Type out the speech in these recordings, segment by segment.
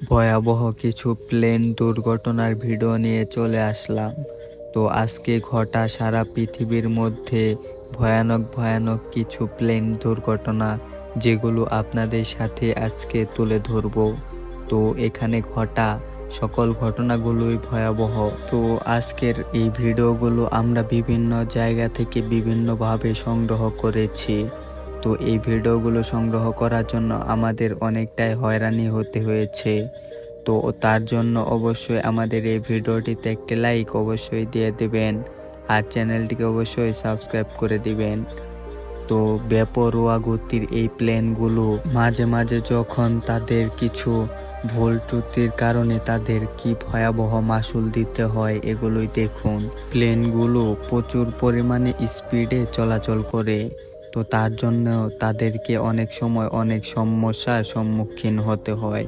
ভয়াবহ কিছু প্লেন দুর্ঘটনার ভিডিও নিয়ে চলে আসলাম। তো আজকে ঘটা সারা পৃথিবীর মধ্যে ভয়ানক ভয়ানক কিছু প্লেন দুর্ঘটনা, যেগুলো আপনাদের সাথে আজকে তুলে ধরব। তো এখানে ঘটা সকল ঘটনাগুলোই ভয়াবহ। তো আজকের এই ভিডিওগুলো আমরা বিভিন্ন জায়গা থেকে বিভিন্নভাবে সংগ্রহ করেছি। তো এই ভিডিওগুলো সংগ্রহ করার জন্য আমাদের অনেকটাই হয়রানি হতে হয়েছে। তো তার জন্য অবশ্যই আমাদের এই ভিডিওটিতে একটি লাইক অবশ্যই দিয়ে দিবেন, আর চ্যানেলটিকে অবশ্যই সাবস্ক্রাইব করে দিবেন। তো বেপরোয়া গতির এই প্লেনগুলো মাঝে মাঝে যখন তাদের কিছু ভুল ত্রুটির কারণে তাদের কি ভয়াবহ মাসুল দিতে হয়, এগুলোই দেখুন। প্লেনগুলো প্রচুর পরিমাণে স্পিডে চলাচল করে, তো তার জন্য তাদেরকে অনেক সময় অনেক সমস্যার সম্মুখীন হতে হয়।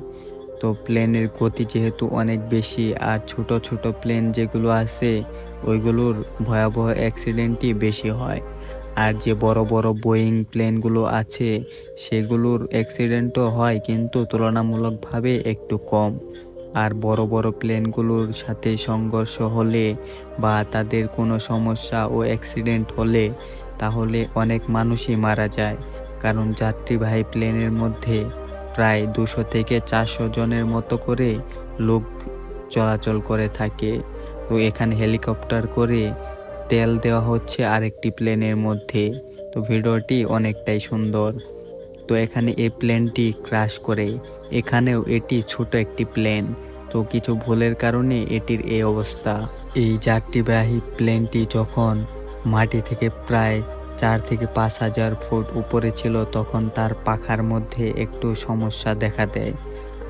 তো প্লেনের গতি যেহেতু অনেক বেশি, আর ছোট ছোট প্লেন যেগুলো আছে ওইগুলোর ভয়াবহ অ্যাক্সিডেন্টই বেশি হয়। আর যে বড় বড় বোয়িং প্লেনগুলো আছে সেগুলোর অ্যাক্সিডেন্টও হয়, কিন্তু তুলনামূলকভাবে একটু কম। আর বড় বড় প্লেনগুলোর সাথে সংঘর্ষ হলে বা তাদের কোনো সমস্যা ও অ্যাক্সিডেন্ট হলে তাহলে অনেক মানুষই মারা যায়, কারণ যাত্রীবাহী প্লেনের মধ্যে প্রায় 200 থেকে 400 জনের মতো করে লোক চলাচল করে থাকে। তো এখানে হেলিকপ্টার করে তেল দেওয়া হচ্ছে আরেকটি প্লেনের মধ্যে। তো ভিডিওটি অনেকটাই সুন্দর। তো এখানে এই প্লেনটি ক্র্যাশ করে, এখানেও এটি ছোট একটি প্লেন, তো কিছু ভুলের কারণে এটির এই অবস্থা। এই যাত্রীবাহী প্লেনটি যখন মাটি থেকে প্রায় 4 থেকে 5,000 ফুট উপরে ছিল, তখন তার পাখার মধ্যে একটু সমস্যা দেখা দেয়,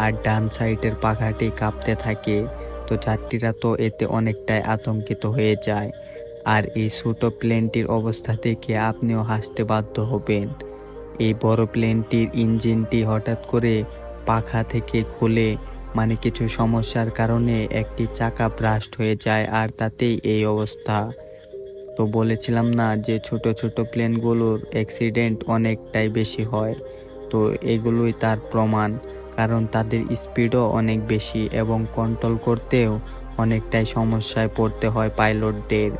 আর ডান সাইডের পাখাটি কাঁপতে থাকে। তো যাত্রীরা তো এতে অনেকটাই আতঙ্কিত হয়ে যায়। আর এই ছোট প্লেনটির অবস্থা দেখে আপনিও হাসতে বাধ্য হবেন। এই বড় প্লেনটির ইঞ্জিনটি হঠাৎ করে পাখা থেকে খুলে, মানে কিছু সমস্যার কারণে একটি চাকা ব্রাস্ট হয়ে যায়, আর তাতেই এই অবস্থা। তো বলেছিলাম না যে ছোট ছোট প্লেনগুলোর অ্যাক্সিডেন্ট অনেকটাই বেশি হয়। তো এগুলোই তার প্রমাণ, কারণ তাদের স্পিডও অনেক বেশি এবং কন্ট্রোল করতেও অনেকটাই সমস্যায় পড়তে হয় পাইলটদের।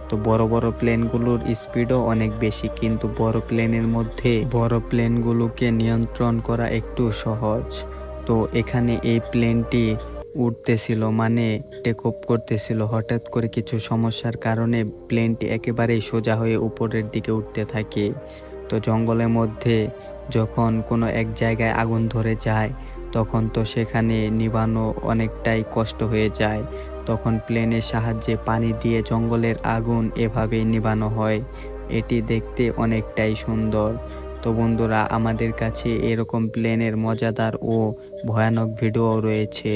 তো বড় বড় প্লেনগুলোর স্পিডও অনেক বেশি, কিন্তু বড় প্লেনগুলোকে নিয়ন্ত্রণ করা একটু সহজ। তো এখানে এই প্লেনটি উঠতেছিল, মানে টেক অফ করতেছিল, হঠাৎ করে কিছু সমস্যার কারণে প্লেনটি একেবারেই সোজা হয়ে উপরের দিকে উঠতে থাকে। তো জঙ্গলের মধ্যে যখন কোনো এক জায়গায় আগুন ধরে যায়, তখন তো সেখানে নিভানো অনেকটাই কষ্ট হয়ে যায়। তখন প্লেনের সাহায্যে পানি দিয়ে জঙ্গলের আগুন এভাবেই নিভানো হয়। এটি দেখতে অনেকটাই সুন্দর। তো বন্ধুরা, আমাদের কাছে এরকম প্লেনের মজাদার ও ভয়ানক ভিডিও রয়েছে।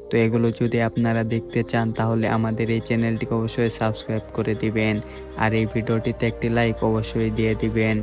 তো এগুলো যদি আপনারা দেখতে চান তাহলে আমাদের এই চ্যানেলটিকে অবশ্যই সাবস্ক্রাইব করে দিবেন, আর এই ভিডিওটিতে একটি লাইক অবশ্যই দিয়ে দিবেন।